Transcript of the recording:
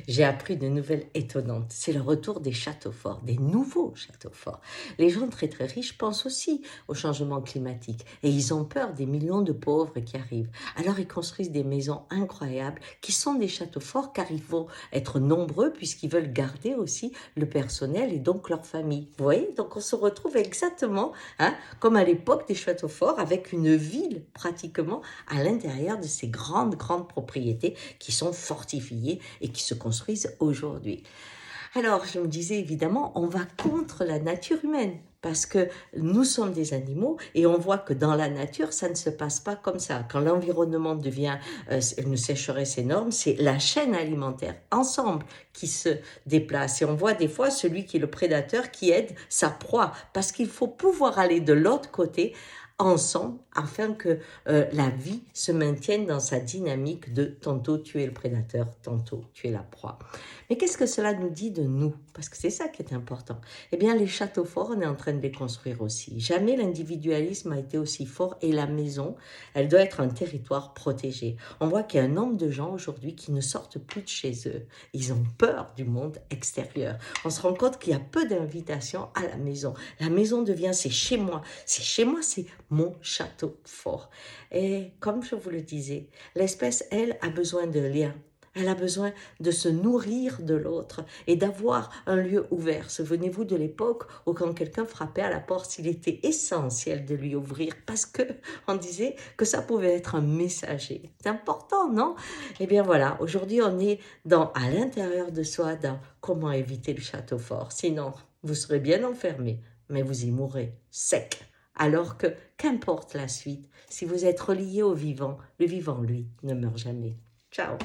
J'ai appris de nouvelles étonnantes. C'est le retour des châteaux forts, des nouveaux châteaux forts. Les gens très très riches pensent aussi au changement climatique et ils ont peur des millions de pauvres qui arrivent. Alors ils construisent des maisons incroyables qui sont des châteaux forts car il faut être nombreux puisqu'ils veulent garder aussi le personnel et donc leur famille. Vous voyez, donc on se retrouve exactement comme à l'époque des châteaux forts avec une ville pratiquement à l'intérieur de ces grandes propriétés qui sont fortifiées et qui se construisent aujourd'hui. Alors, je me disais évidemment, on va contre la nature humaine parce que nous sommes des animaux et on voit que dans la nature, ça ne se passe pas comme ça. Quand l'environnement devient une sécheresse énorme, c'est la chaîne alimentaire ensemble qui se déplace. Et on voit des fois celui qui est le prédateur qui aide sa proie parce qu'il faut pouvoir aller de l'autre côté ensemble afin que la vie se maintienne dans sa dynamique de tantôt tu es le prédateur, tantôt tu es la proie. Mais qu'est-ce que cela nous dit de nous? Parce que c'est ça qui est important. Eh bien, les châteaux forts, on est en train de les construire aussi. Jamais l'individualisme a été aussi fort et la maison, elle doit être un territoire protégé. On voit qu'il y a un nombre de gens aujourd'hui qui ne sortent plus de chez eux. Ils ont peur du monde extérieur. On se rend compte qu'il y a peu d'invitations à la maison. La maison devient, c'est chez moi. C'est chez moi, c'est mon château fort. Et comme je vous le disais, l'espèce, elle, a besoin de liens. Elle a besoin de se nourrir de l'autre et d'avoir un lieu ouvert. Souvenez-vous de l'époque où quand quelqu'un frappait à la porte, il était essentiel de lui ouvrir parce que on disait que ça pouvait être un messager. C'est important, non? Eh bien voilà, aujourd'hui on est à l'intérieur de soi dans comment éviter le château fort. Sinon, vous serez bien enfermé, mais vous y mourrez sec. Alors que, qu'importe la suite, si vous êtes relié au vivant, le vivant, lui, ne meurt jamais. Ciao!